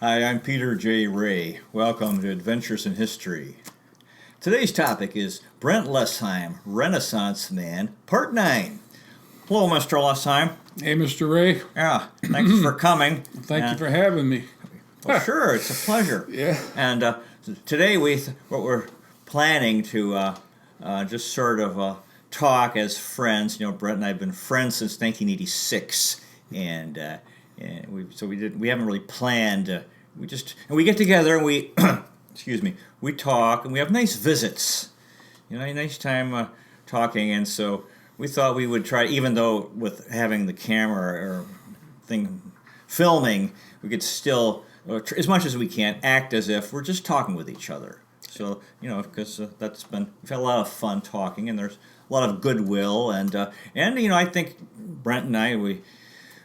Hi, I'm Peter J. Ray. Welcome to Adventures in History. Today's topic is Brent Lesheim, Renaissance Man, Part 9. Hello, Mr. Lesheim. Hey, Mr. Ray. Yeah, thanks for coming. Thank you for having me. Well, sure, it's a pleasure. Yeah. And today what we're planning to just sort of talk as friends. You know, Brent and I have been friends since 1986, and we haven't really planned. We get together and we excuse me, we talk and we have nice visits. You know, a nice time talking, and so we thought we would try, even though with having the camera or thing filming, we could still, as much as we can, act as if we're just talking with each other. So, you know, because we've had a lot of fun talking, and there's a lot of goodwill, and you know, I think Brent and I,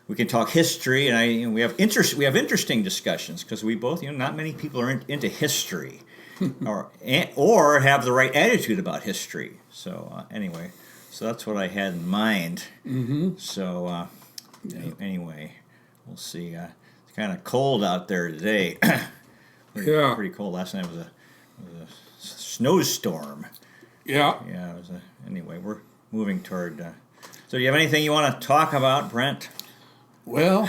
we can talk history, and we have interesting discussions, because we both, you know, not many people are into history, or have the right attitude about history. So anyway, so that's what I had in mind. Mm-hmm. So anyway, we'll see. It's kind of cold out there today. Pretty cold. Last night was a snowstorm. Yeah. Yeah. Anyway, we're moving toward. So do you have anything you want to talk about, Brent? Well,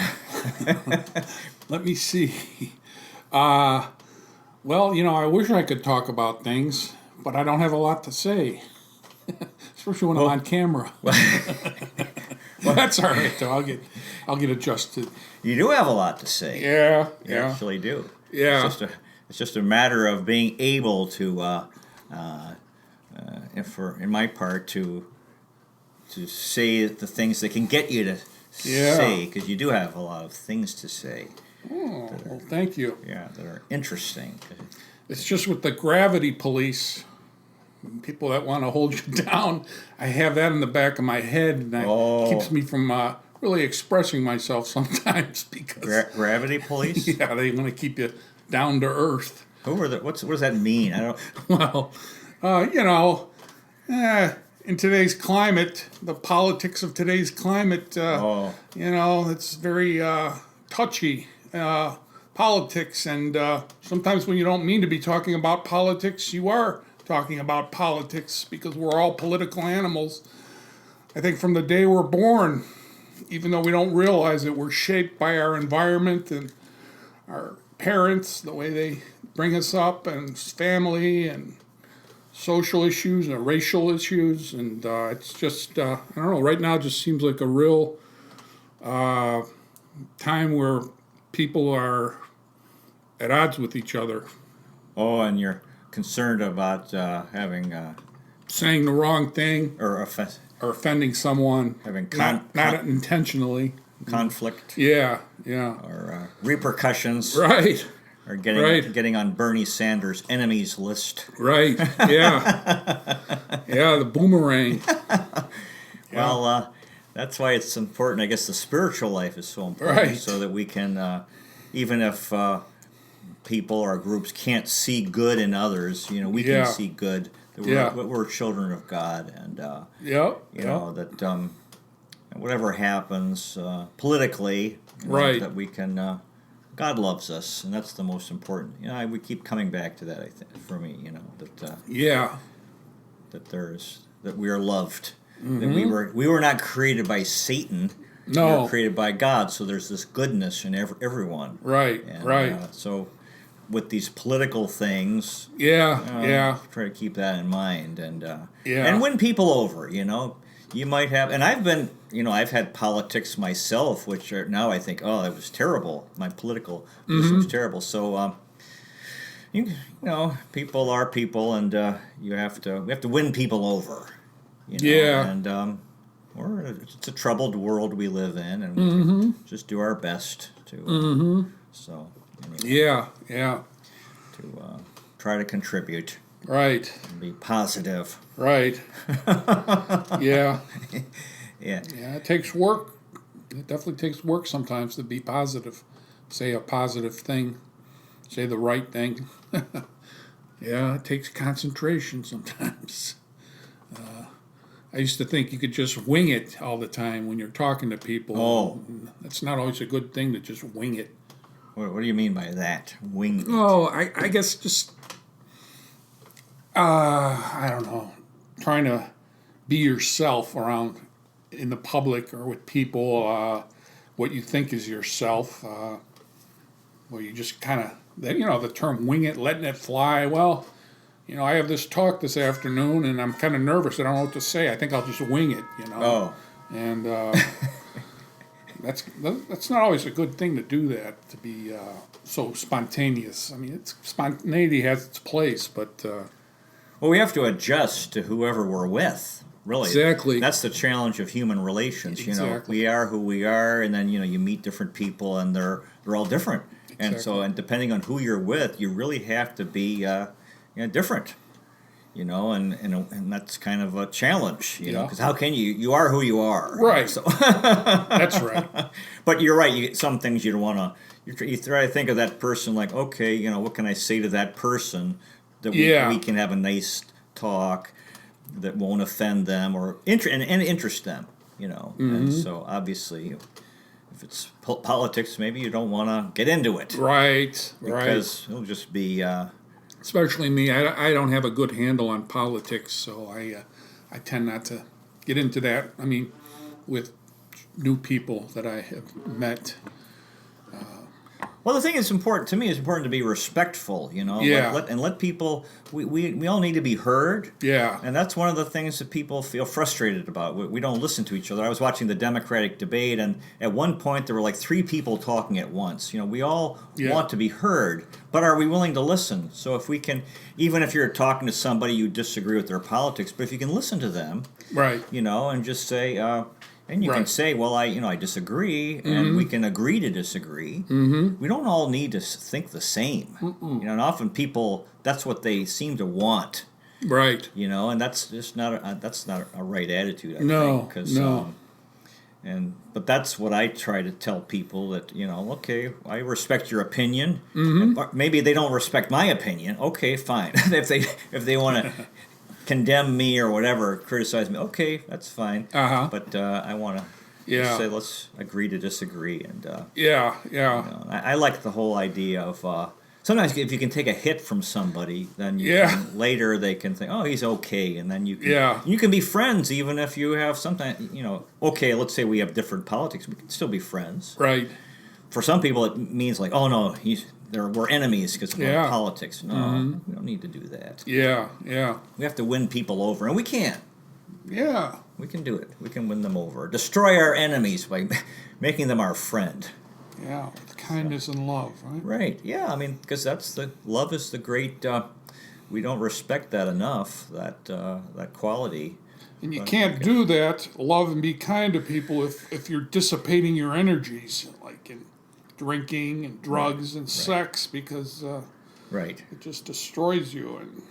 let me see. Well, you know, I wish I could talk about things, but I don't have a lot to say, especially when I'm on camera. Well, that's all right, though. I'll get adjusted. You do have a lot to say. Yeah, You actually do. Yeah. It's just a matter of being able to, in my part, to say the things that can get you to say, because you do have a lot of things to say. Oh, well, thank you. Yeah, that are interesting. It's just with the gravity police, people that want to hold you down, I have that in the back of my head, and it keeps me from really expressing myself sometimes, because gravity police? Yeah, they want to keep you down to earth. What does that mean? I don't. Well, you know, in today's climate, the politics of today's climate, you know, it's very touchy politics, and sometimes when you don't mean to be talking about politics, you are talking about politics, because we're all political animals. I think from the day we're born, even though we don't realize it, we're shaped by our environment and our parents, the way they bring us up, and family, and social issues and racial issues, and it's just, I don't know, right now it just seems like a real time where people are at odds with each other. Oh, and you're concerned about having... saying the wrong thing. Or offending someone. Having not intentionally. Conflict. Yeah. Or repercussions. Right. Or getting on Bernie Sanders' enemies list. Right, yeah. Yeah, the boomerang. Well, that's why it's important. I guess the spiritual life is so important. Right. So that we can, even if people or groups can't see good in others, you know, we can see good. That we're children of God. And, you know, that whatever happens politically, you know, that we can... God loves us, and that's the most important. You know, we keep coming back to that. I think, for me, you know, that we are loved. Mm-hmm. That we were not created by Satan. No, we were created by God. So there's this goodness in everyone. Right. So with these political things, try to keep that in mind, and win people over. You know. You might have, and I've had politics myself, which are now I think, oh, that was terrible. My political position was terrible. So, you know, people are people, and we have to win people over. You know? Yeah. And it's a troubled world we live in, and we can just do our best to. So. Anyway, to try to contribute. Right. And be positive. Right. Yeah. Yeah. It takes work. It definitely takes work sometimes to be positive. Say a positive thing. Say the right thing. Yeah, it takes concentration sometimes. I used to think you could just wing it all the time when you're talking to people. Oh. That's not always a good thing to just wing it. What do you mean by that? Wing it. Oh, I guess just I don't know, trying to be yourself around in the public or with people. What you think is yourself. Well, you just kind of the term "wing it," letting it fly. Well, I have this talk this afternoon, and I'm kind of nervous. I don't know what to say. I think I'll just wing it. Oh. And that's not always a good thing to do. That to be so spontaneous. I mean, spontaneity has its place, but Well, we have to adjust to whoever we're with. Really, exactly. That's the challenge of human relations. Exactly. We are who we are, and then you meet different people, and they're all different. Exactly. And depending on who you're with, you really have to be different. And that's kind of a challenge. Because how can you are who you are. Right. So That's right. But you're right. Some things you don't want to. You try to think of that person like, okay, what can I say to that person that we can have a nice talk that won't offend them or interest them, And so obviously, if it's politics, maybe you don't want to get into it, Right. because it'll just be. Especially me, I don't have a good handle on politics, so I tend not to get into that. I mean, with new people that I have met. Well, the thing is important to me is important to be respectful, Yeah. let people. We all need to be heard. Yeah. And that's one of the things that people feel frustrated about. We don't listen to each other. I was watching the Democratic debate, and at one point there were like 3 people talking at once. We all want to be heard, but are we willing to listen? So if we can, even if you're talking to somebody you disagree with their politics, but if you can listen to them, Right. and just say, and you can Right. say, well, I disagree, and we can agree to disagree. Mm-hmm. We don't all need to think the same. And often people, that's what they seem to want. Right. And that's just not a right attitude. I No, think, 'cause, no. but that's what I try to tell people that okay, I respect your opinion. Mm-hmm. Maybe they don't respect my opinion. Okay, fine. if they want to condemn me or whatever, criticize me, okay, that's fine. Uh-huh. But I want to Yeah. say let's agree to disagree. And Yeah. I like the whole idea of. Sometimes if you can take a hit from somebody, then later they can think, oh, he's okay, and then you can be friends even if you have sometimes okay, let's say we have different politics, we can still be friends. Right. For some people, it means like, oh no, we're enemies because of our politics. No, we don't need to do that. Yeah. We have to win people over, and we can. Yeah. We can do it. We can win them over. Destroy our enemies by making them our friend. Yeah. With kindness and love, right? Right. Yeah. I mean, because love is the great. We don't respect that enough. That quality. And you can't do that, love and be kind to people, if you're dissipating your energies, like in drinking and drugs and sex, because Right. it just destroys you. And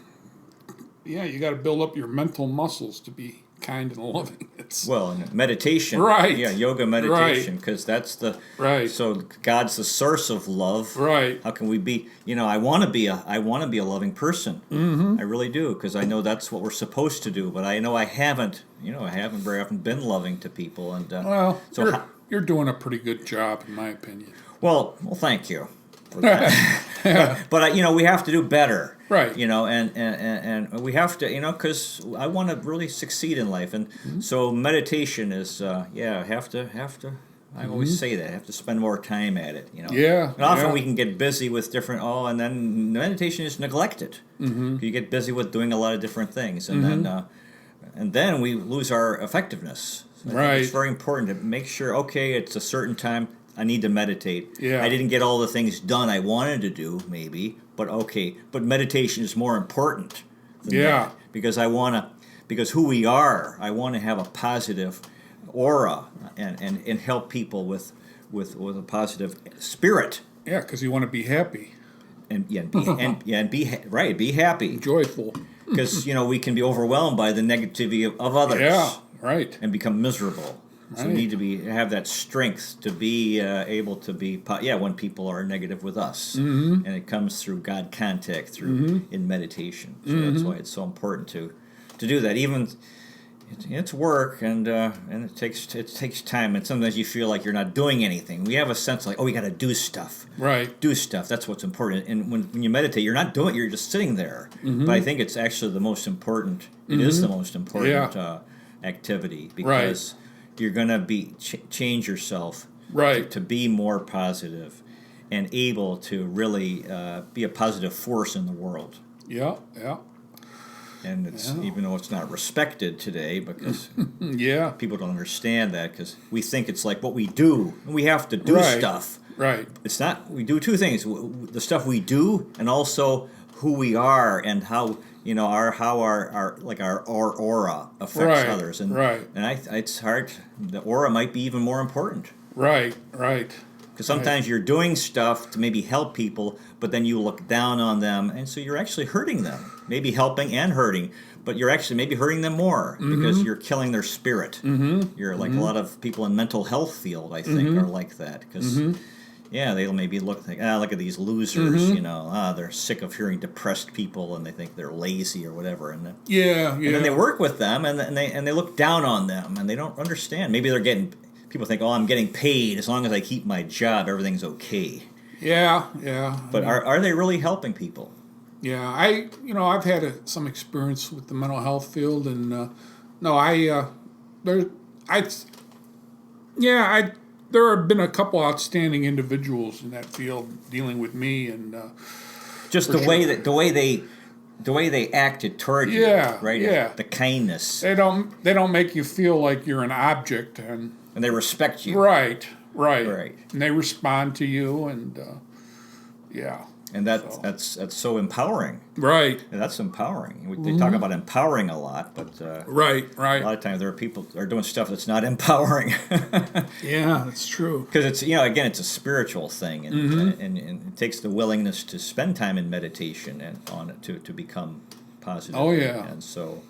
you got to build up your mental muscles to be kind and loving. And meditation. Right. Yeah, yoga meditation, because that's the. Right. So God's the source of love. Right. How can we be? I want to be a loving person. Mm-hmm. I really do, because I know that's what we're supposed to do. But I know I haven't. I haven't very often been loving to people. And so you're doing a pretty good job, in my opinion. Well, thank you. For that. But we have to do better. Right. And we have to, because I want to really succeed in life, and so meditation is, have to. I always say that I have to spend more time at it. Yeah. And often we can get busy with different. And then meditation is neglected. Mm-hmm. You get busy with doing a lot of different things, and then we lose our effectiveness. So I think it's very important to make sure. Okay, it's a certain time. I need to meditate. Yeah. I didn't get all the things done I wanted to do, maybe, but okay. But meditation is more important than that, because because who we are, I want to have a positive aura and help people with a positive spirit. Yeah, because you want to be happy. Be happy. Joyful. Because, we can be overwhelmed by the negativity of others. Yeah, right. And become miserable. So we need to have that strength to be able to be, when people are negative with us. Mm-hmm. And it comes through God contact, in meditation. So that's why it's so important to do that. Even, it's work, and it takes time, and sometimes you feel like you're not doing anything. We have a sense like, oh, we got to do stuff, Right. do stuff. That's what's important. And when you meditate, you're not doing it; you're just sitting there. But I think it's actually the most important. It is the most important activity, because you're gonna change yourself to be more positive and able to really be a positive force in the world. Yeah. Yeah. And it's even though it's not respected today, because Yeah. people don't understand that, because we think it's like what we do. We have to do stuff. Right. It's not. We do two things: the stuff we do, and also who we are, and how our aura affects others. And it's hard. The aura might be even more important. Right. Right. Because sometimes you're doing stuff to maybe help people, but then you look down on them, and so you're actually hurting them. Maybe helping and hurting, but you're actually maybe hurting them more because you're killing their spirit. You're like a lot of people in mental health field, I think, are like that. Because, they'll maybe look at these losers, they're sick of hearing depressed people, and they think they're lazy or whatever. And then, and then they work with them, and they look down on them, and they don't understand. Maybe they're getting... People think, oh, I'm getting paid. As long as I keep my job, everything's okay. Yeah. But are they really helping people? Yeah, I've had some experience with the mental health field, and there have been a couple outstanding individuals in that field dealing with me, and just the way they acted toward you, right? Yeah, the kindness. They don't make you feel like you're an object, and they respect you. Right. And they respond to you, and And that's so empowering. Right. And that's empowering. They talk about empowering a lot, but right. A lot of times there are people that are doing stuff that's not empowering. Yeah, that's true. Because it's again, it's a spiritual thing, and it takes the willingness to spend time in meditation and on it to become positive. Oh yeah. And so.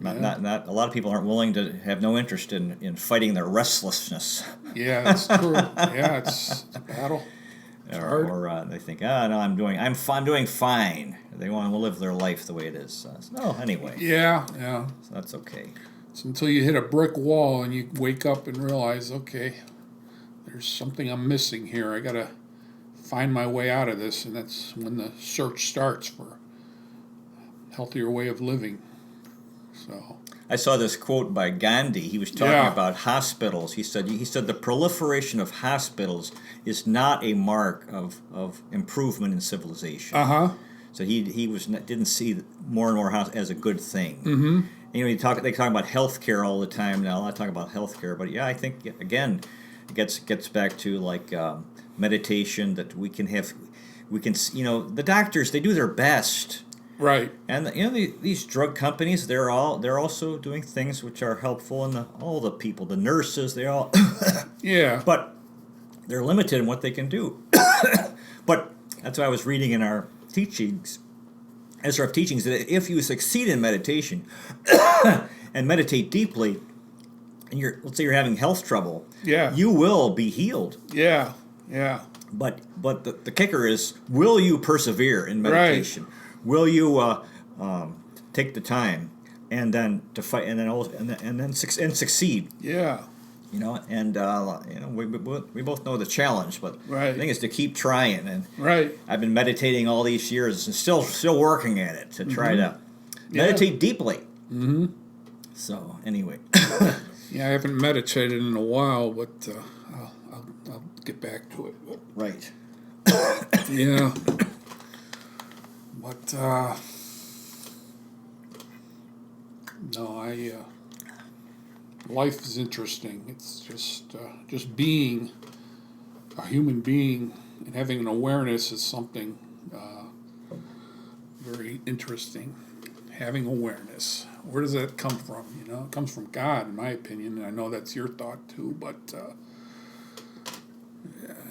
Not a lot of people aren't willing to have no interest in fighting their restlessness. Yeah, that's true. Yeah, it's a battle. Or they think, no, I'm doing fine. They want to live their life the way it is. Anyway. Yeah. So that's okay. It's until you hit a brick wall and you wake up and realize, okay, there's something I'm missing here. I got to find my way out of this, and that's when the search starts for a healthier way of living. So I saw this quote by Gandhi. He was talking about hospitals. He said the proliferation of hospitals is not a mark of improvement in civilization. So he didn't see more and more as a good thing. Mm-hmm. They talk about healthcare all the time now. I talk about healthcare, but I think again it gets back to like meditation, that we can the doctors, they do their best. Right. And these drug companies, they're also doing things which are helpful, and all the people, the nurses, they all but they're limited in what they can do. But that's why I was reading in our teachings, SRF teachings, that if you succeed in meditation and meditate deeply, and let's say you're having health trouble, you will be healed. Yeah. But the kicker is, will you persevere in meditation? Right. Will you take the time and then to fight and succeed? Yeah. We both know the challenge, but the thing is to keep trying. And I've been meditating all these years and still working at it to try to meditate deeply. Mm-hmm. So anyway, I haven't meditated in a while, but I'll get back to it. Right. Yeah. But life is interesting. It's just being a human being and having an awareness is something very interesting. Having awareness. Where does that come from? It comes from God, in my opinion, and I know that's your thought too. But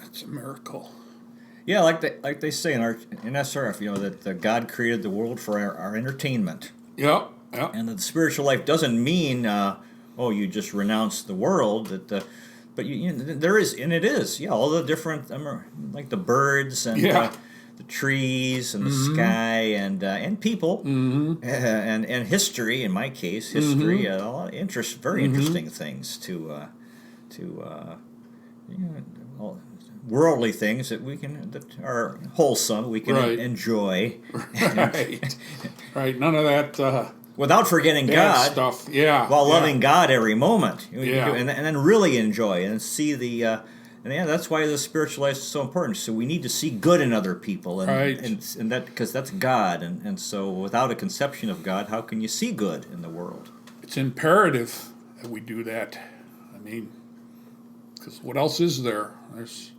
it's a miracle. Yeah, like they say in SRF, that God created the world for our entertainment. Yeah. And that the spiritual life doesn't mean, you just renounce the world. But there is, and it is, all the different, like the birds and the trees and the sky and people and history. In my case, history, a lot of very interesting things to well, worldly things that are wholesome, we can enjoy, right. None of that without forgetting God stuff. While loving God every moment, Yeah. and then really enjoy and see the. And that's why the spiritual life is so important. So we need to see good in other people, and that because that's God, and so without a conception of God, how can you see good in the world? It's imperative that we do that. I mean, because what else is there? There's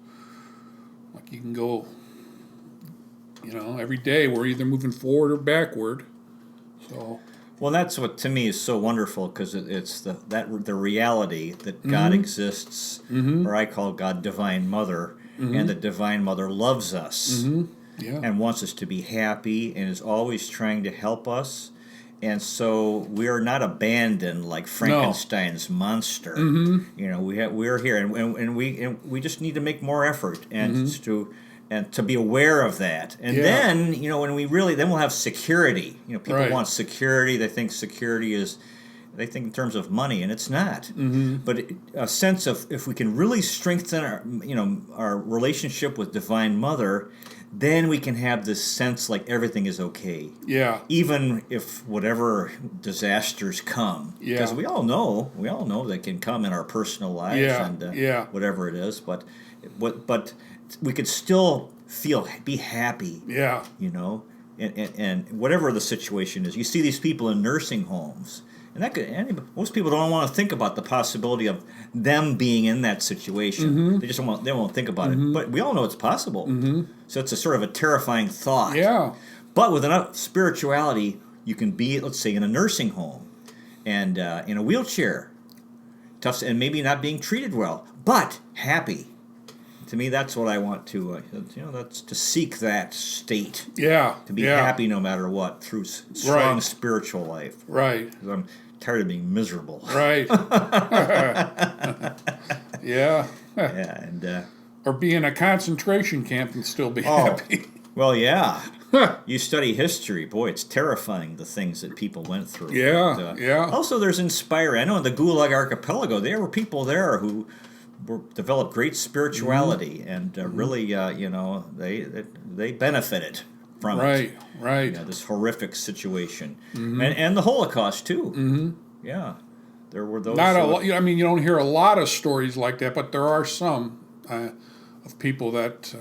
like you can go, every day we're either moving forward or backward. So. Well, that's what to me is so wonderful because it's the reality that God exists, or I call God Divine Mother, and the Divine Mother loves us and wants us to be happy and is always trying to help us. And so we are not abandoned like Frankenstein's monster. We're here, and we just need to make more effort and to be aware of that. And then, when then we'll have security. People want security. They think security they think in terms of money, and it's not. But a sense of, if we can really strengthen our relationship with Divine Mother, then we can have this sense like everything is okay. Yeah. Even if whatever disasters come. Yeah. Because we all know they can come in our personal lives and whatever it is. But we could still be happy. Yeah. And whatever the situation is. You see these people in nursing homes. And most people don't want to think about the possibility of them being in that situation. They just won't think about it. But we all know it's possible. So it's a sort of a terrifying thought. Yeah. But with enough spirituality, you can be, let's say, in a nursing home and in a wheelchair, tough, and maybe not being treated well, but happy. To me, that's what I want to. That's to seek that state. Yeah. To be happy no matter what through strong spiritual life. Right. Because I'm tired of being miserable. Right. Yeah. And or be in a concentration camp and still be happy. Well, yeah. You study history, boy, it's terrifying the things that people went through. Yeah. But, also, there's inspiring. I know in the Gulag Archipelago, there were people there who developed great spirituality and really, they benefited from it. Right. This horrific situation, and the Holocaust too. Yeah, there were those. Not a lot. I mean, you don't hear a lot of stories like that, but there are some of people that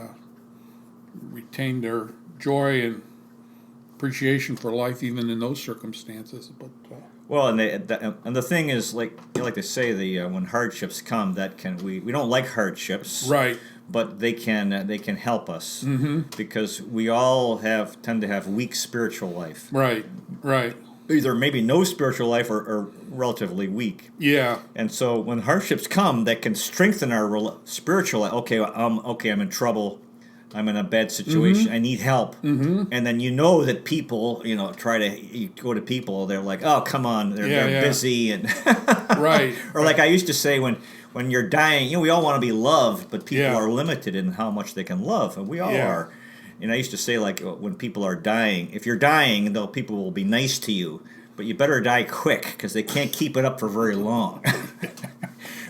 retain their joy and appreciation for life even in those circumstances. But well, and the thing is, like they say, when hardships come, we don't like hardships, right? But they can help us because we all tend to have weak spiritual life. Right. Either maybe no spiritual life or relatively weak. Yeah. And so when hardships come, that can strengthen our spiritual life. Okay, I'm in trouble. I'm in a bad situation. I need help. And then that people, you go to people, they're like, oh, come on, they're busy. And right. Or like I used to say, when you're dying, we all want to be loved, but people are limited in how much they can love, and we all are. And I used to say, like, when people are dying, if you're dying, people will be nice to you, but you better die quick because they can't keep it up for very long.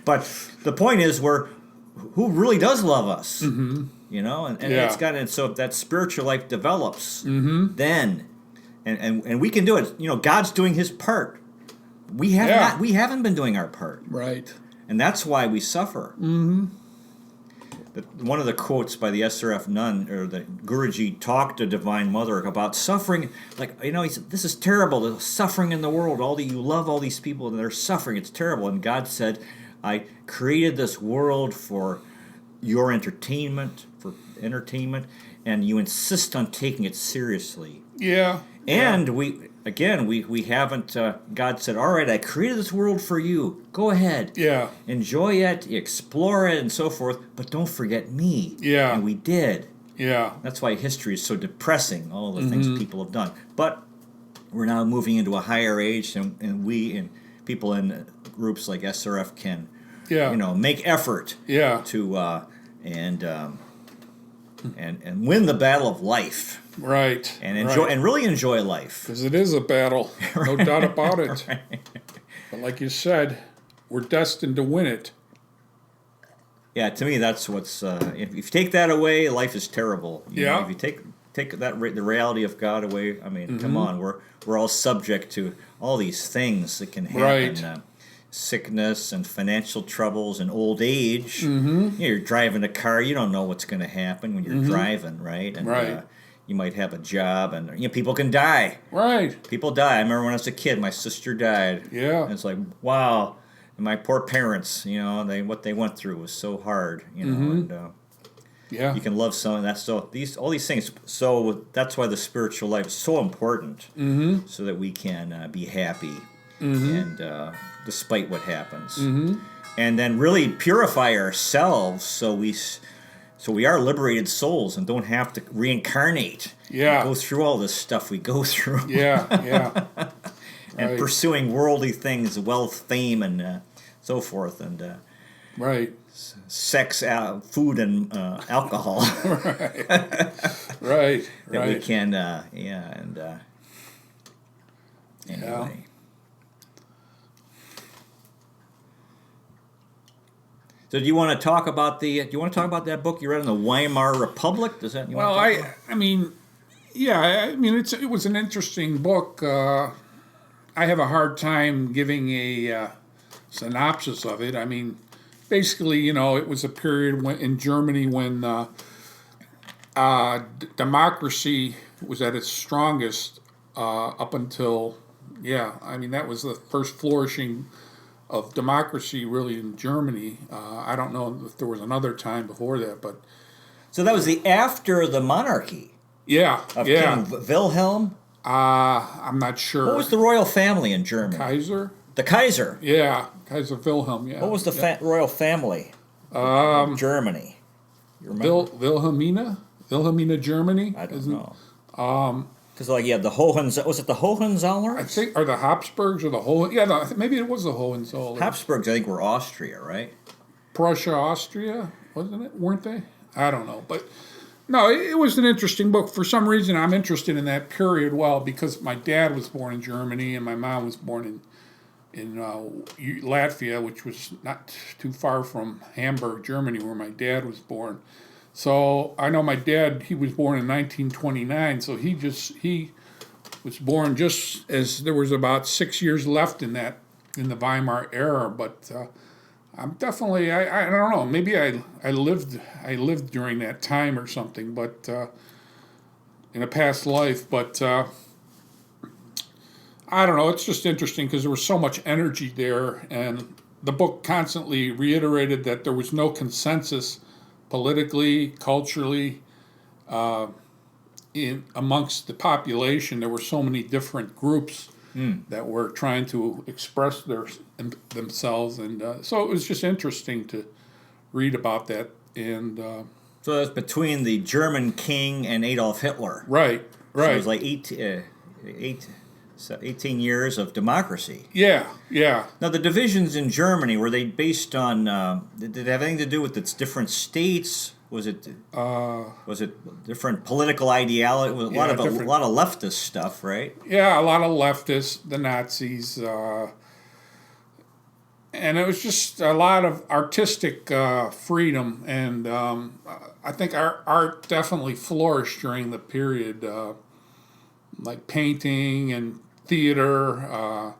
But the point is, who really does love us? And it's got, and so if that spiritual life develops, then and we can do it. God's doing His part. We haven't been doing our part. Right. And that's why we suffer. One of the quotes by the SRF nun, or the Guruji, talked to Divine Mother about suffering. Like, he said, this is terrible, the suffering in the world. You love all these people and they're suffering. It's terrible. And God said, I created this world for your entertainment, and you insist on taking it seriously. Yeah. And we haven't, God said, all right, I created this world for you. Go ahead. Yeah. Enjoy it, explore it, and so forth, but don't forget me. Yeah. And we did. Yeah. That's why history is so depressing, all the things people have done. But we're now moving into a higher age, and we and people in groups like SRF can, make effort to and win the battle of life. Right. And enjoy and really enjoy life. Because it is a battle, no doubt about it. Right. But like you said, we're destined to win it. Yeah, to me, that's what's. If you take that away, life is terrible. You know, if you take that the reality of God away, I mean, come on, we're all subject to all these things that can happen. Right. Sickness and financial troubles and old age. You know, you're driving a car, you don't know what's going to happen when you're driving, right? And, you might have a job, and people can die. Right. People die. I remember when I was a kid, my sister died. Yeah. And it's like, wow. And my poor parents, what they went through was so hard, and you can love someone. That's all these things. So that's why the spiritual life is so important, so that we can be happy, and despite what happens, and then really purify ourselves, so we are liberated souls and don't have to reincarnate. Yeah. Go through all this stuff we go through. Yeah. And pursuing worldly things, wealth, fame, and so forth, and sex, food, and alcohol. Right. That we can, anyway. So, do you want to talk about that book you read in the Weimar Republic? Does that? I mean, it was an interesting book. I have a hard time giving a synopsis of it. I mean, basically, it was a period in Germany when democracy was at its strongest up until, that was the first flourishing of democracy really in Germany. I don't know if there was another time before that, but... So that was after the monarchy? Of King Wilhelm? I'm not sure. What was the royal family in Germany? Kaiser? The Kaiser? Yeah, Kaiser Wilhelm, yeah. What was the royal family in Germany? You remember? Wilhelmina, Germany? I don't know. Because, the Hohenzollerns, was it the Hohenzollerns? I think, or the Habsburgs, or the Hohenzollerns. Maybe it was the Hohenzollerns. Habsburgs, I think, were Austria, right? Prussia, Austria, wasn't it? Weren't they? I don't know, but... No, it was an interesting book. For some reason, I'm interested in that period, because my dad was born in Germany and my mom was born in Latvia, which was not too far from Hamburg, Germany, where my dad was born. So I know my dad, he was born in 1929, so he was born just as there was about 6 years left in the Weimar era, but... I'm definitely, I don't know, maybe I lived during that time or something, but in a past life, but I don't know, it's just interesting because there was so much energy there, and the book constantly reiterated that there was no consensus politically, culturally, amongst the population. There were so many different groups that were trying to express themselves, and so it was just interesting to read about that. And so that's between the German king and Adolf Hitler. Right. So it was like 18 years of democracy. Yeah. Now, the divisions in Germany, were they based on, did it have anything to do with its different states? Was it different political ideology? A lot of leftist stuff, right? Yeah, a lot of leftists, the Nazis, and it was just a lot of artistic freedom, and I think our art definitely flourished during the period, like painting and theater,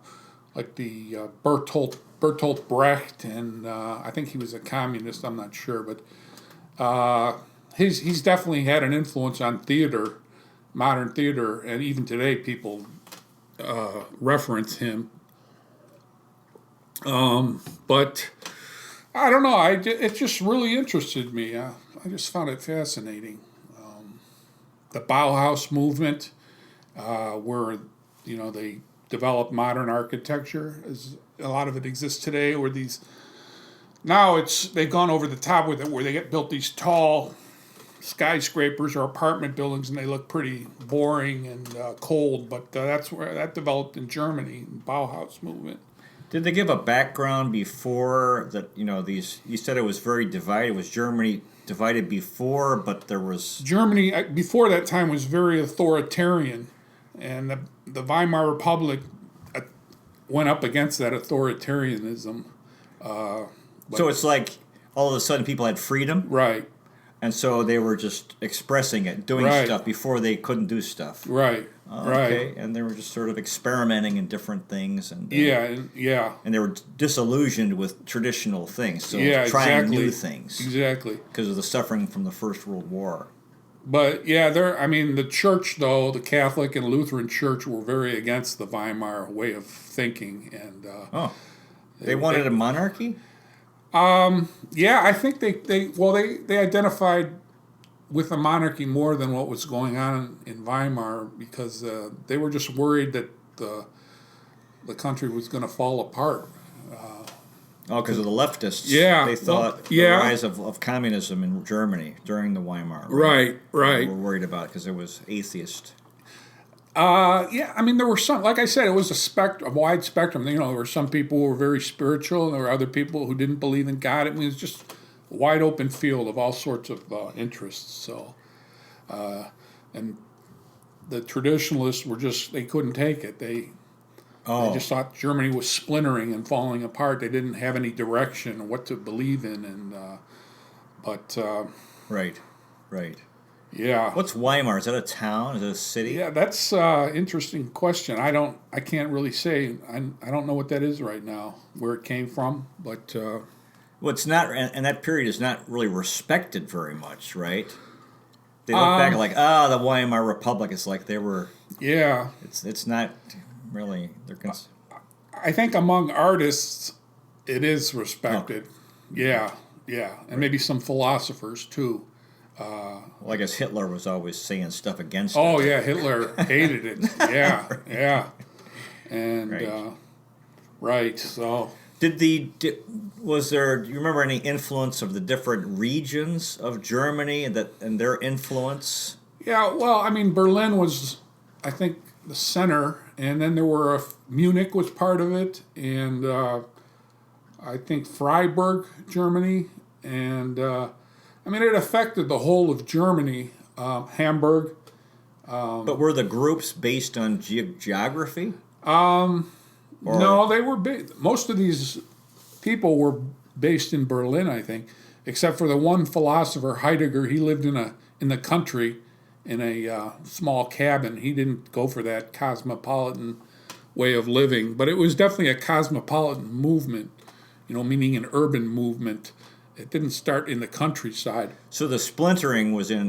like the Bertolt Brecht, and I think he was a communist. I'm not sure, but. He's definitely had an influence on theater, modern theater, and even today people reference him. But I don't know. It just really interested me. I just found it fascinating. The Bauhaus movement, where they developed modern architecture, a lot of it exists today. Where now they've gone over the top with it, where they built these tall skyscrapers or apartment buildings, and they look pretty boring and cold. But that's where that developed in Germany, the Bauhaus movement. Did they give a background before that? You said it was very divided. Was Germany divided before, but there was... Germany, before that time, was very authoritarian, and the Weimar Republic went up against that authoritarianism. So it's like all of a sudden people had freedom, Right, and so they were just expressing it, doing Right. stuff before they couldn't do stuff. right, Okay, right. and they were just sort of experimenting in different things, and Yeah, and they were disillusioned with traditional things, so yeah, trying exactly. new things Exactly. because of the suffering from the First World War. But yeah, the church, though, the Catholic and Lutheran Church, were very against the Weimar way of thinking, and Oh, they wanted a monarchy? yeah, I think they identified with the monarchy more than what was going on in Weimar, because they were just worried that the country was going to fall apart. Oh, because of the leftists. Yeah, They thought the yeah. rise of communism in Germany during the Weimar. Right, They right. were worried about because it was atheist. Yeah, I mean, there were some, like I said, it was a wide spectrum. You know, there were some people who were very spiritual, and there were other people who didn't believe in God. I mean, it was just a wide open field of all sorts of interests. So, and the traditionalists were they couldn't take it. They just thought Germany was splintering and falling apart. They didn't have any direction or what to believe in, but Right, right. yeah. What's Weimar? Is that a town? Is it a city? Yeah, that's interesting question. I can't really say. I don't know what that is right now, where it came from, but Well, it's not, and that period is not really respected very much, right? They look back like, the Weimar Republic. It's like they were. yeah, It's not really. I think among artists, it is respected. Yeah, yeah, and maybe some philosophers too. Well, I guess Hitler was always saying stuff against Oh it. yeah, Hitler hated it. Yeah, yeah, and Right. right. So Was there? Do you remember any influence of the different regions of Germany and their influence? yeah, well, I mean, Berlin was, I think, the center, and then there were Munich was part of it, and I think Freiburg, Germany, and I mean, it affected the whole of Germany. Hamburg. But were the groups based on geography? No, they were most of these people were based in Berlin, I think, except for the one philosopher, Heidegger. He lived in the country in a small cabin. He didn't go for that cosmopolitan way of living, but it was definitely a cosmopolitan movement, meaning an urban movement. It didn't start in the countryside. So the splintering was in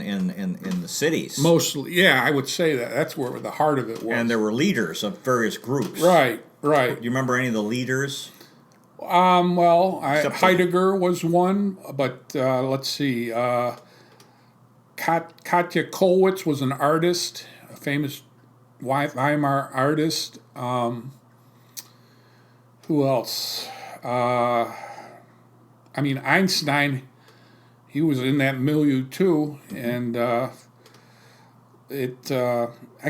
the cities. Mostly, yeah, I would say that. That's where the heart of it was. And there were leaders of various groups. Right, right. Do you remember any of the leaders? Well, Except Heidegger was one, but let's see. Katja Kollwitz was an artist, a famous Weimar artist. Who else? I mean, Einstein, he was in that milieu too, and I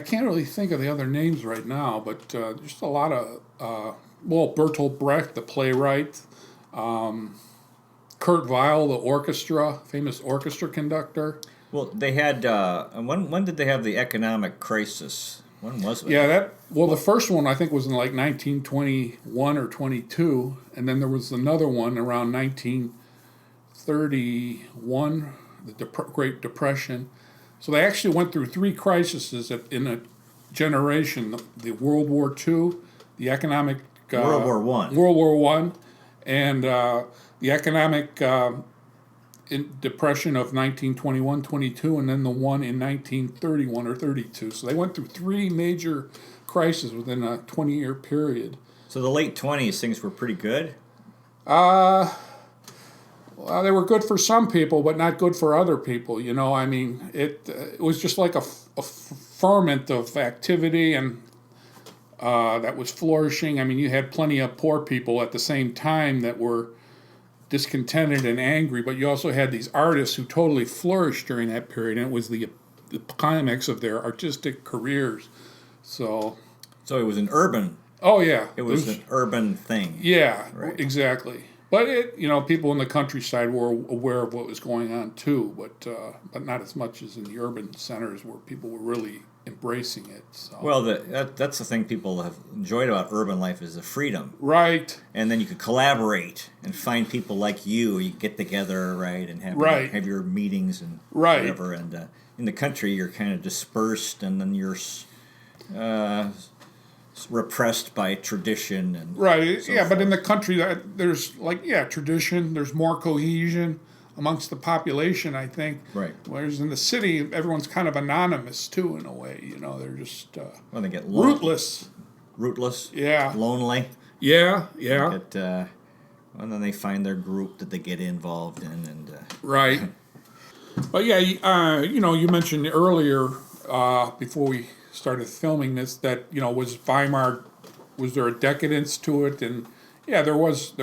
can't really think of the other names right now, but just a lot of, Bertolt Brecht, the playwright, Kurt Weill, the orchestra, famous orchestra conductor. Well, they had, when did they have the economic crisis? When was it? Yeah, the first one I think was in like 1921 or 22, and then there was another one around 1931, the Great Depression. So they actually went through three crises in a generation: the World War II, the economic World War One, World War One, and the economic depression of 1921-22, and then the one in 1931 or 32. So they went through three major crises within a 20-year period. So the late 20s, things were pretty good? Well, they were good for some people, but not good for other people. I mean, it was just like a ferment of activity and that was flourishing. I mean, you had plenty of poor people at the same time that were discontented and angry, but you also had these artists who totally flourished during that period, and it was the climax of their artistic careers. So it was an urban. Oh yeah, It was an urban thing. Yeah, Right. Exactly. But people in the countryside were aware of what was going on too, but not as much as in the urban centers where people were really embracing it. So. Well, that's the thing people have enjoyed about urban life is the freedom. Right. And then you could collaborate and find people like you. You get together, right, and have your meetings and whatever. And in the country, you're kind of dispersed, and then you're repressed by tradition and but in the country there's tradition, there's more cohesion amongst the population, I think, whereas in the city everyone's kind of anonymous too in a way, they're just they get rootless, lonely, and then they find their group that they get involved in, and but you mentioned earlier before we started filming this that was there a decadence to it? And there was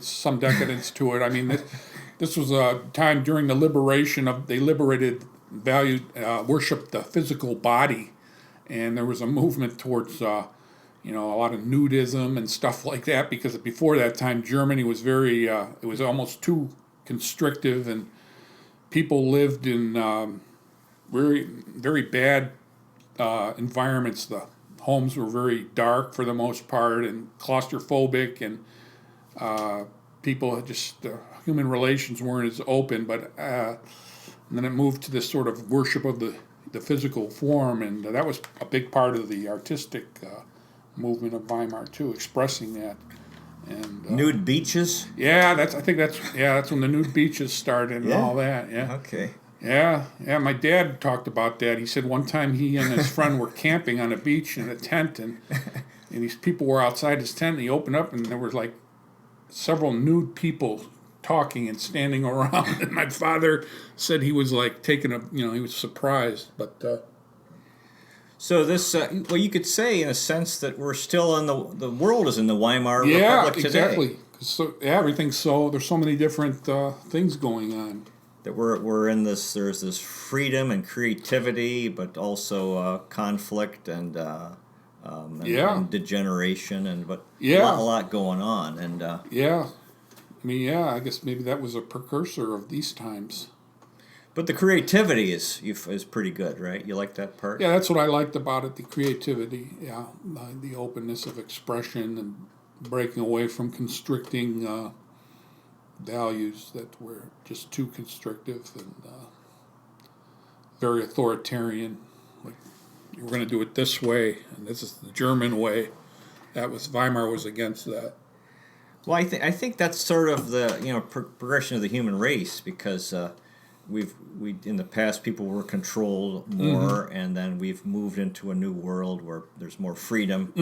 some decadence to it. I mean, this was a time during the liberation they liberated, worshipped the physical body, and there was a movement towards a lot of nudism and stuff like that, because before that time Germany was very it was almost too constrictive, and people lived in very, very bad environments. The homes were very dark for the most part and claustrophobic, and people human relations weren't as open. But and then it moved to this sort of worship of the physical form, and that was a big part of the artistic movement of Weimar too, expressing that. And nude beaches. I think that's when the nude beaches started and all that. Yeah. Okay. Yeah. My dad talked about that. He said one time he and his friend were camping on a beach in a tent, and these people were outside his tent, and he opened up, and there was like several nude people talking and standing around. And my father said he was like he was surprised. But so this, you could say in a sense that we're still in the world is in the Weimar Republic today. Exactly. So everything's there's so many different things going on. That we're in this. There's this freedom and creativity, but also conflict and degeneration, a lot going on. And I guess maybe that was a precursor of these times. But the creativity is pretty good, right? You like that part? Yeah, that's what I liked about it, the creativity, the openness of expression and breaking away from constricting values that were just too constrictive and very authoritarian. Like, we're going to do it this way, and this is the German way. Weimar was against that. Well, I think that's sort of the progression of the human race, because we in the past people were controlled more, and then we've moved into a new world where there's more freedom,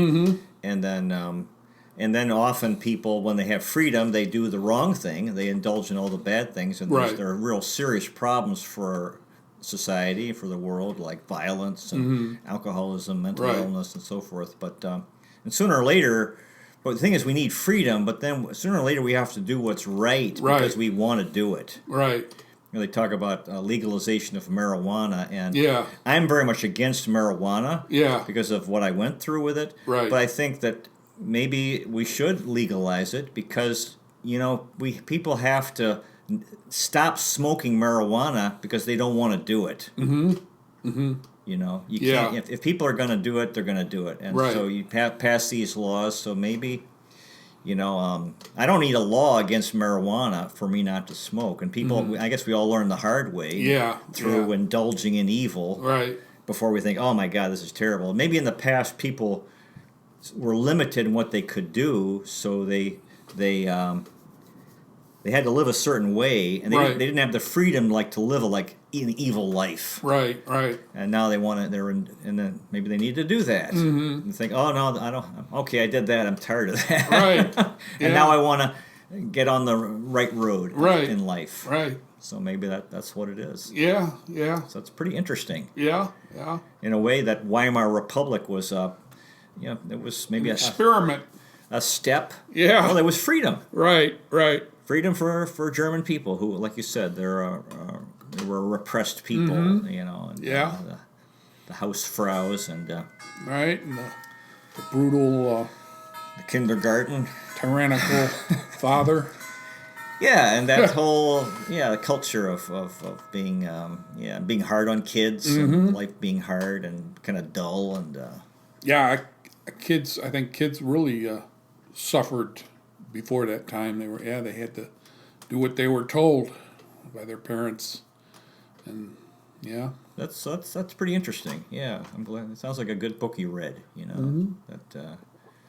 and then often people, when they have freedom, they do the wrong thing, they indulge in all the bad things, and there are real serious problems for society, for the world, like violence and alcoholism, mental illness, and so forth. But and sooner or later. But the thing is, we need freedom, but then sooner or later we have to do what's right because we want to do it. Right. They talk about legalization of marijuana, and I'm very much against marijuana because of what I went through with it. Right. But I think that maybe we should legalize it because, people have to stop smoking marijuana because they don't want to do it. Mm-hmm. Mm-hmm. You can't. If people are going to do it, they're going to do it, and so you pass these laws. So maybe, I don't need a law against marijuana for me not to smoke. And people, I guess we all learn the hard way through indulging in evil. Right. Before we think, oh my God, this is terrible. Maybe in the past people were limited in what they could do, so they had to live a certain way, and they didn't have the freedom to live an evil life. Right. And now they want to. And then maybe they need to do that. Mm-hmm. And think, oh no, I don't. Okay, I did that. I'm tired of that. Right. And now I want to get on the right road in life. Right. So maybe that's what it is. Yeah. So it's pretty interesting. Yeah. In a way, that Weimar Republic was, it was maybe an experiment, a step. Yeah. Well, there was freedom. Right. Freedom for German people who, like you said, they were repressed people, and, the Hausfraus and and the brutal the kindergarten, tyrannical father. Yeah, and that whole the culture of being being hard on kids and life being hard and kind of dull and Yeah, I think kids really suffered before that time. They had to do what they were told by their parents, and yeah. that's pretty interesting. Yeah, I'm glad. It sounds like a good book you read. That.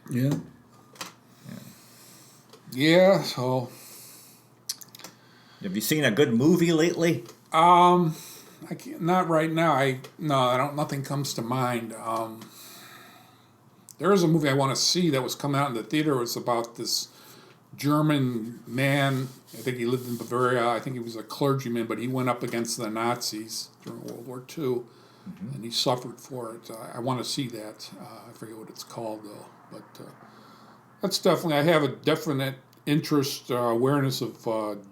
Yeah. Yeah. So. Have you seen a good movie lately? I can't, not right now. I don't. Nothing comes to mind. There is a movie I want to see that was coming out in the theater. It was about this German man. I think he lived in Bavaria. I think he was a clergyman, but he went up against the Nazis during World War II, and he suffered for it. I want to see that. I forget what it's called though, but that's definitely. I have a definite interest, awareness of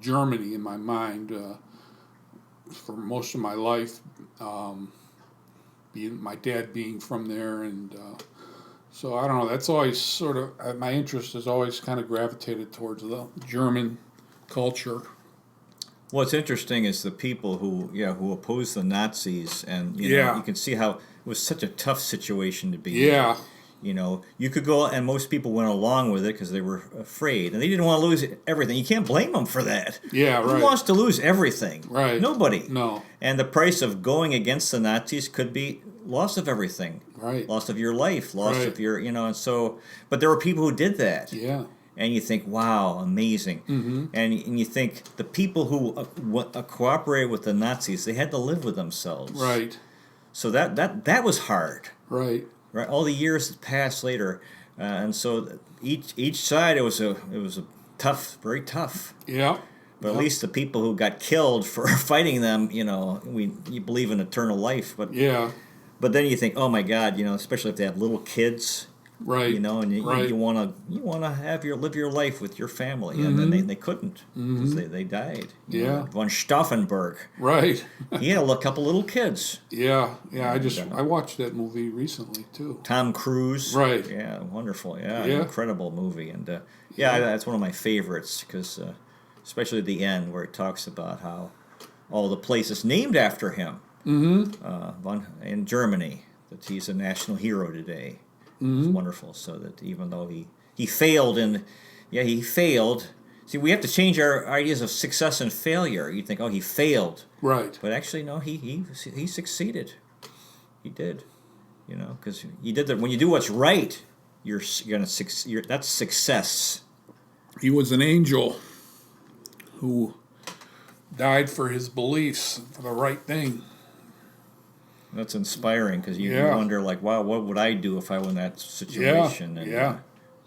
Germany in my mind for most of my life. My dad being from there, and so I don't know. That's always sort of my interest has always kind of gravitated towards the German culture. What's interesting is the people who opposed the Nazis, and you can see how it was such a tough situation to be in. Yeah. You could go, and most people went along with it because they were afraid, and they didn't want to lose everything. You can't blame them for that. Yeah, right. Who wants to lose everything? Right. Nobody. No. And the price of going against the Nazis could be loss of everything. Right. Loss of your life, loss Right. of your, and so, but there were people who did that. Yeah. And you think, wow, amazing. Mm-hmm. And you think the people who cooperated with the Nazis, they had to live with themselves. Right. So that was hard. Right. Right, all the years that passed later, and so each side it was a tough, very tough. Yeah. But at least the people who got killed for fighting them, you believe in eternal life. But Yeah. but then you think, oh my God, especially if they have little kids, Right. and Right. you want to live your life with your family, and then they couldn't because they died. Yeah. Von Stauffenberg, Right. he had a couple little kids. Yeah. Yeah. I watched that movie recently too. Tom Cruise. Right. Yeah, wonderful. Yeah, Yeah. incredible movie. And that's one of my favorites because especially the end where it talks about how all the places named after him in Germany, that he's a national hero today. It's wonderful. So that even though he failed he failed. See, we have to change our ideas of success and failure. You think, oh, he failed. Right. But actually, no, he succeeded. He did. Because you did that. When you do what's right, you're gonna succeed. That's success. He was an angel who died for his beliefs, for the right thing. That's inspiring because you Yeah. wonder, like, wow, what would I do if I were in that situation? And, Yeah.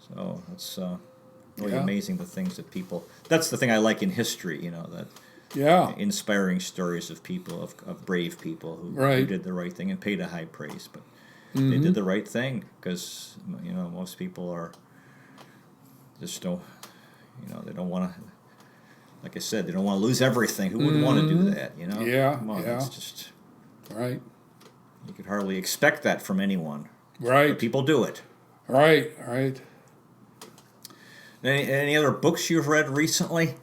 So it's really Yeah. amazing the things that people. That's the thing I like in history. That Yeah. inspiring stories of people, of brave people who Right. did the right thing and paid a high praise, but they did the right thing because most people are just don't. They don't want to. Like I said, they don't want to lose everything. Who would want to do that? Yeah, Come on, yeah. it's just Right. you could hardly expect that from anyone. Right. But people do it. Right. Right. Any other books you've read recently?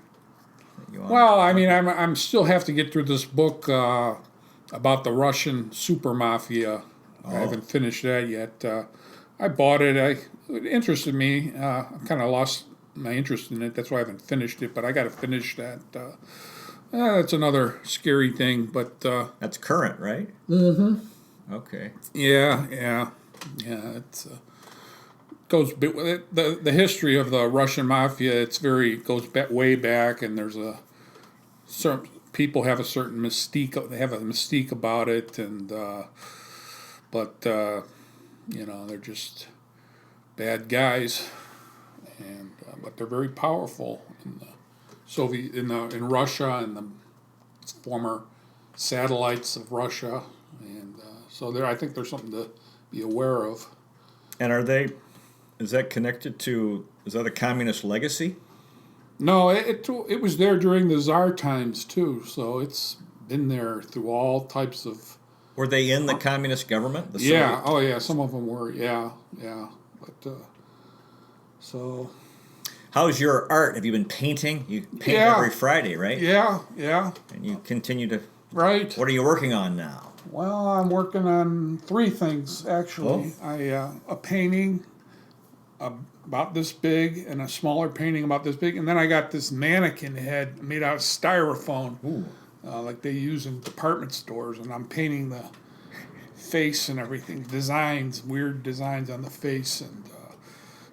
that you wanna- Well, I mean, I'm still have to get through this book about the Russian super mafia. I haven't finished that yet. I bought it. It interested me. I kind of lost my interest in it. That's why I haven't finished it. But I got to finish that. That's another scary thing. But That's current, right? Mm-hmm. Okay. yeah. It's goes the history of the Russian mafia. Goes way back, and there's a certain people have a certain mystique. They have a mystique about it, and but they're just bad guys, and but they're very powerful in the Soviet in Russia and the former satellites of Russia, and so I think there's something to be aware of. And is that connected to, is that a communist legacy? No, it was there during the Tsar times too, so it's been there through all types of. Were they in the communist government? The Yeah, Soviet- some of them were. Yeah, but so. how's your art? Have you been painting? You paint Yeah. every Friday, right? Yeah, yeah. And you continue to. Right. What are you working on now? Well, I'm working on three things actually. A painting about this big, and a smaller painting about this big, and then I got this mannequin head made out of styrofoam, like they use in department stores, and I'm painting the face and everything, designs, weird designs on the face, and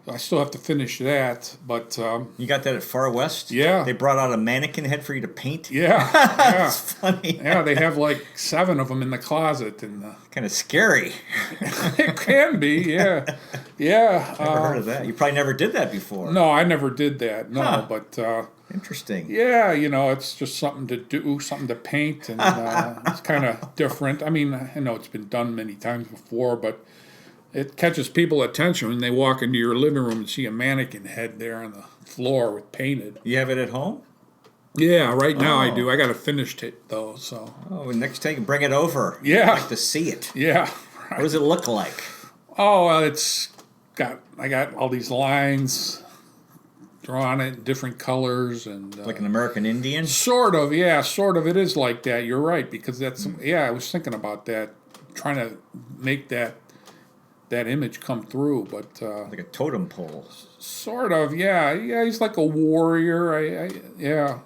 I still have to finish that. But You got that at Far West? Yeah. They brought out a mannequin head for you to paint? yeah, That's funny. yeah, they have like 7 of them in the closet, and Kind of scary. it can be, yeah, yeah. Never heard of that. You probably never did that before. No, I never did that. No, Huh. but Interesting. yeah, it's just something to do, something to paint, and it's kind of different. I mean, I know it's been done many times before, but it catches people's attention when they walk into your living room and see a mannequin head there on the floor with painted. You have it at home? Yeah, right now I Oh. do. I got to finish it though, so Oh, next time bring it over. Yeah. I'd like to see it. yeah. What does it look like? Oh, I got all these lines drawn in different colors and Like an American Indian? sort of, yeah, sort of. It is like that. You're right, because that's I was thinking about that, trying to make that image come through, but Like a totem pole. sort of, yeah. He's like a warrior. Yeah.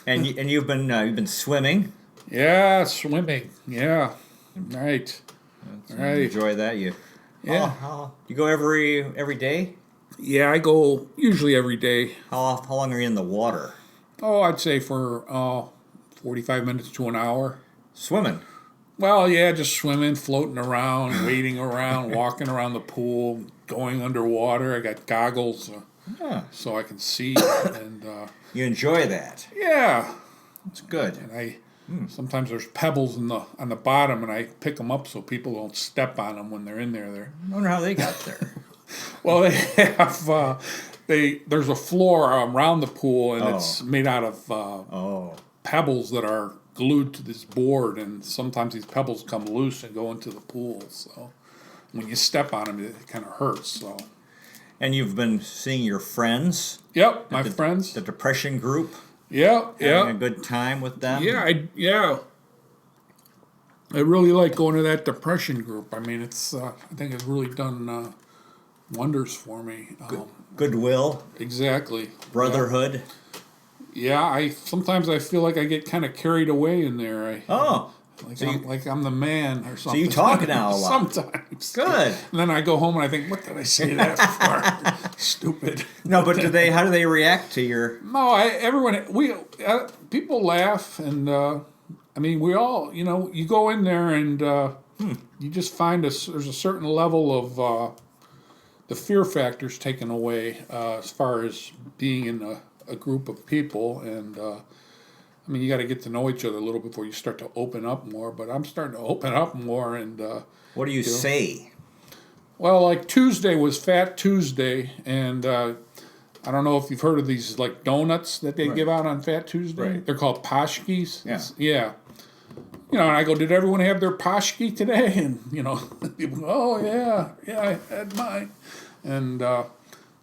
And you've been swimming. Yeah, swimming. Yeah, right. You Right. enjoy that. Yeah. You go every day? Yeah, I go usually every day. How long are you in the water? Oh, I'd say for 45 minutes to an hour. Swimming. Well, yeah, just swimming, floating around, wading around, walking around the pool, going underwater. I got goggles Yeah. so I can see, and You enjoy that. yeah. That's good. And sometimes there's pebbles on the bottom, and I pick them up so people don't step on them when they're in there. I wonder how they got there. Well, they have there's a floor around the pool, and it's made out of Oh. pebbles that are glued to this board, and sometimes these pebbles come loose and go into the pool. So when you step on them, it kind of hurts. So. And you've been seeing your friends? Yep, my friends. The depression group? Yeah, Having a yeah, good time with them? yeah. I really like going to that depression group. I mean, it's I think it's really done wonders for me. Goodwill? Exactly. Brotherhood? Yeah, sometimes I feel like I get kind of carried away in there. Oh. Like I'm the man or something. you talk now a lot. Sometimes. Good. And then I go home and I think, what did I say that for? Stupid. No, but how do they react to your... No, people laugh, and I mean, we all, you go in there and you just find there's a certain level of the fear factor's taken away as far as being in a group of people, and I mean, you got to get to know each other a little before you start to open up more. But I'm starting to open up more, and What do you say? well, like Tuesday was Fat Tuesday, and I don't know if you've heard of these like donuts that they give out on Fat Tuesday. Right. They're called pashkis. Yeah. Yeah. And I go, did everyone have their pashki today? And people go, oh yeah, I had mine, and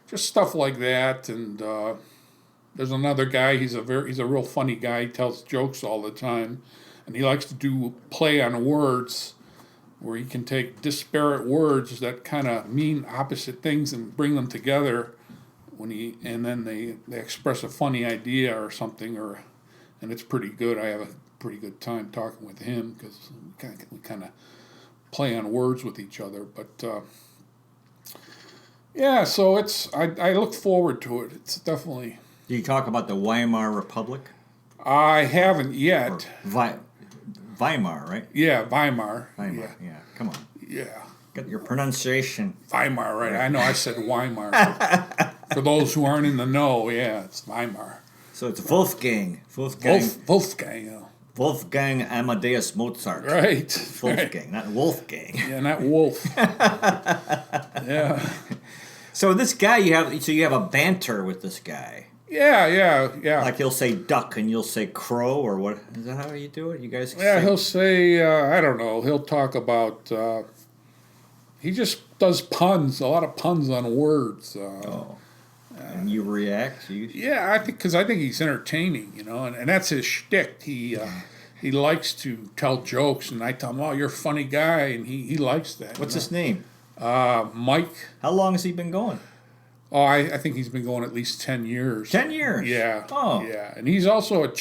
just stuff like that. And there's another guy. He's a real funny guy. He tells jokes all the time, and he likes to do play on words, where he can take disparate words that kind of mean opposite things and bring them together and then they express a funny idea or something, and it's pretty good. I have a pretty good time talking with him because we kind of play on words with each other. But yeah, so I look forward to it. It's definitely. Do you talk about the Weimar Republic? I haven't yet. Weimar, right? Yeah, Weimar. Weimar, yeah. Come on. Yeah. Get your pronunciation. Weimar, right? I know I said Weimar. For those who aren't in the know, yeah, it's Weimar. So it's Wolfgang. Wolfgang. Wolfgang Amadeus Mozart. Right. Wolfgang, not Wolfgang. Yeah, not Wolf. Yeah. So this guy you have a banter with this guy. Yeah. Like he'll say duck and you'll say crow, or what? Is that how you do it? You guys? Yeah, he'll say, I don't know, he'll talk about, He just does puns, a lot of puns on words. And you react. Yeah, I think he's entertaining, and that's his shtick. He likes to tell jokes, and I tell him, "Oh, you're a funny guy," and he likes that. What's his name? Mike. How long has he been going? Oh, I think he's been going at least 10 years. 10 years? Yeah. Oh. Yeah, and he's also a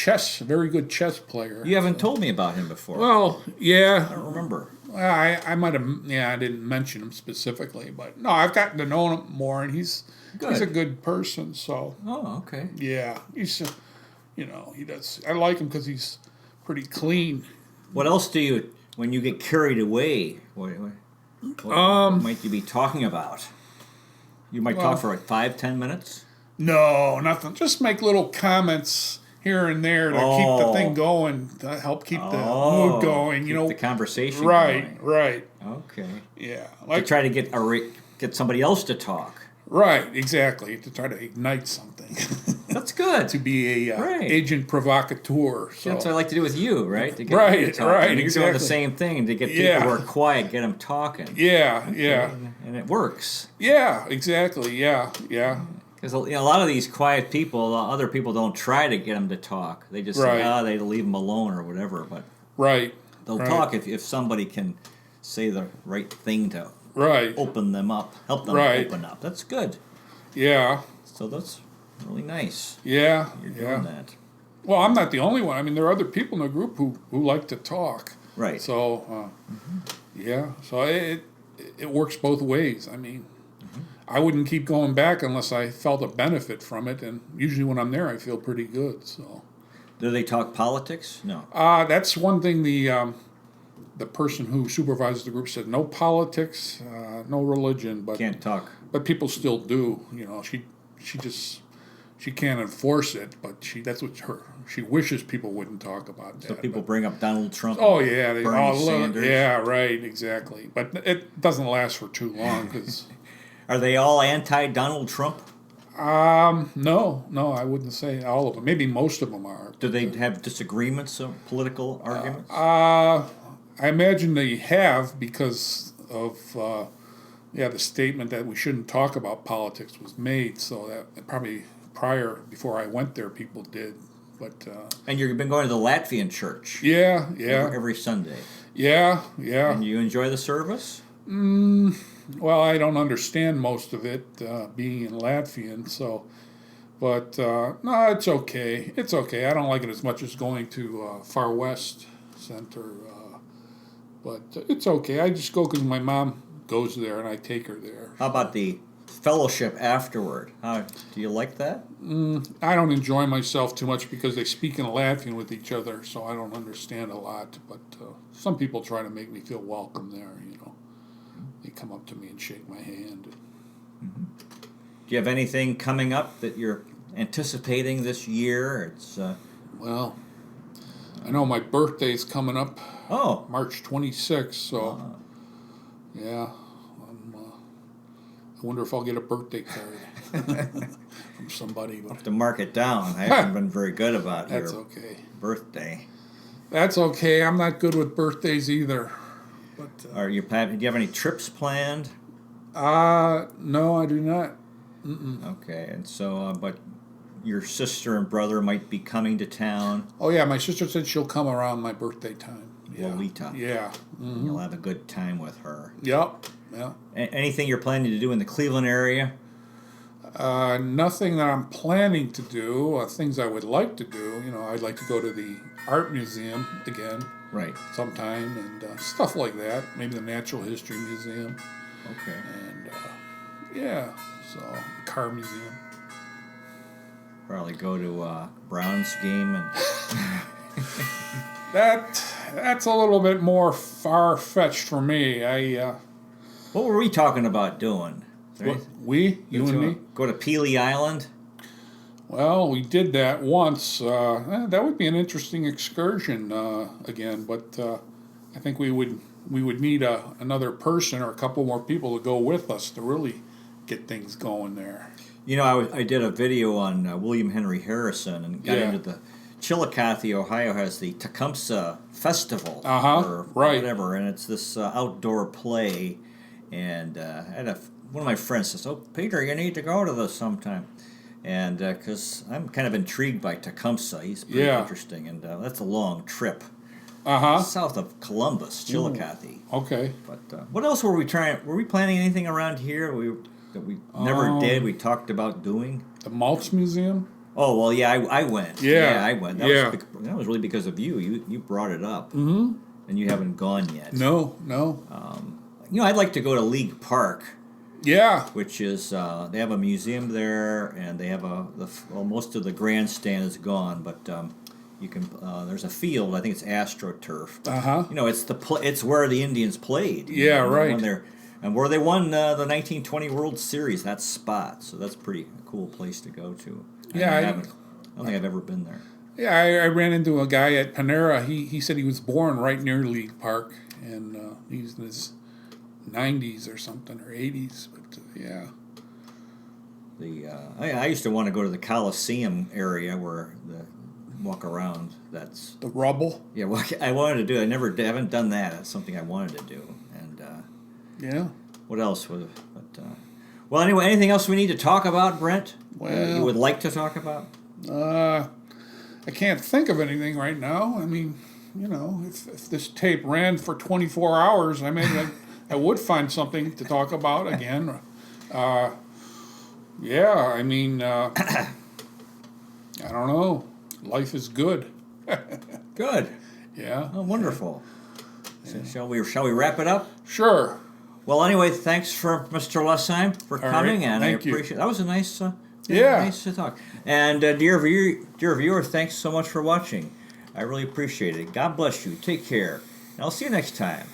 very good chess player. You haven't told me about him before. Well, yeah. I don't remember. I might have, I didn't mention him specifically, but no, I've gotten to know him more, and he's a good person, so. Oh, okay. Yeah, he's, he does, I like him because he's pretty clean. What else do you, when you get carried away, what might you be talking about? You might talk for like 5-10 minutes? No, nothing. Just make little comments here and there to keep the thing going, to help keep the mood going. Keep the conversation going. Right. Okay. Yeah. To try to get somebody else to talk. Right, exactly. To try to ignite something. That's good. To be a agent provocateur. So. That's what I like to do with you, right? To get right, you to talk. right. And you're doing the same thing to get people who are quiet, get them talking. Yeah, yeah. And it works. Yeah, exactly. Yeah, yeah. Because a lot of these quiet people, other people don't try to get them to talk. They just say, they leave them alone or whatever. But they'll talk if somebody can say the right thing to open them up, help them open up. That's good. Yeah. So that's really nice. Yeah. You're doing that. Well, I'm not the only one. I mean, there are other people in the group who like to talk. Right. So, So it works both ways. I mean, I wouldn't keep going back unless I felt a benefit from it, and usually when I'm there, I feel pretty good. So. Do they talk politics? No. That's one thing the person who supervises the group said. No politics, no religion, but can't talk. But people still do. She can't enforce it, but that's what she wishes people wouldn't talk about that. So people bring up Donald Trump. Oh yeah, Bernie Sanders. Yeah, right, exactly. But it doesn't last for too long because. Are they all anti-Donald Trump? No, I wouldn't say all of them. Maybe most of them are. Do they have disagreements or political arguments? I imagine they have because of the statement that we shouldn't talk about politics was made. So that probably before I went there, people did. But and you've been going to the Latvian church. Yeah. Every Sunday. Yeah. And you enjoy the service? Well, I don't understand most of it, being in Latvian, so, but, no, it's okay. It's okay. I don't like it as much as going to Far West Center, but it's okay. I just go because my mom goes there and I take her there. How about the fellowship afterward? Do you like that? I don't enjoy myself too much because they speak in Latvian with each other, so I don't understand a lot, but some people try to make me feel welcome there, They come up to me and shake my hand. Do you have anything coming up that you're anticipating this year? It's well, I know my birthday's coming up. Oh, March 26th. So, yeah, I wonder if I'll get a birthday card from somebody. But have to mark it down. I haven't been very good about That's your okay. birthday. That's okay. I'm not good with birthdays either. But, do you have any trips planned? No, I do not. Okay, and so, but your sister and brother might be coming to town. Oh yeah, my sister said she'll come around my birthday time. Lolita. Yeah. Mm-hmm. You'll have a good time with her. Yep. Yeah. Anything you're planning to do in the Cleveland area? Nothing that I'm planning to do. Things I would like to do. I'd like to go to the art museum again. Right. Sometime and stuff like that. Maybe the Natural History Museum. Okay. And so the car museum. Probably go to Browns game and. That's a little bit more far-fetched for me. What were we talking about doing? You and me? Go to Pelee Island? Well, we did that once. That would be an interesting excursion again, but I think we would need another person or a couple more people to go with us to really get things going there. I did a video on William Henry Harrison and got into the Chillicothe, Ohio has the Tecumseh Festival or whatever, and it's this outdoor play. and I had one of my friends says, "Oh, Peter, you need to go to this sometime." And because I'm kind of intrigued by Tecumseh, he's pretty interesting, and that's a long trip. South of Columbus, Chillicothe. Okay. But what else were we trying? Were we planning anything around here that we never did? We talked about doing the Maltz Museum. Oh well, yeah, I went. Yeah, I went. That was really because of you. You brought it up, and you haven't gone yet. No. I'd like to go to League Park. Yeah. Which is they have a museum there, and they have most of the grandstand is gone, but you can there's a field. I think it's AstroTurf. It's where the Indians played. Yeah, right. And where they won the 1920 World Series. That spot. So that's pretty cool place to go to. Yeah, I don't think I've ever been there. Yeah, I ran into a guy at Panera. He said he was born right near League Park, and he's in his 90s or something, or 80s. But yeah. I used to want to go to the Coliseum area where walk around. That's the rubble. Yeah, well, I wanted to do. I haven't done that. That's something I wanted to do. And yeah. What else was? Well, anyway, anything else we need to talk about, Brent? Well, you would like to talk about? I can't think of anything right now. I mean, if this tape ran for 24 hours, I would find something to talk about again. Yeah, I mean, I don't know. Life is good. Good. Yeah. Oh, wonderful. Yeah. So shall we wrap it up? Sure. Well, anyway, thanks for Mr. Lesheim for coming, and I appreciate it. That was a nice, nice to talk. And dear viewer, thanks so much for watching. I really appreciate it. God bless you. Take care. And I'll see you next time.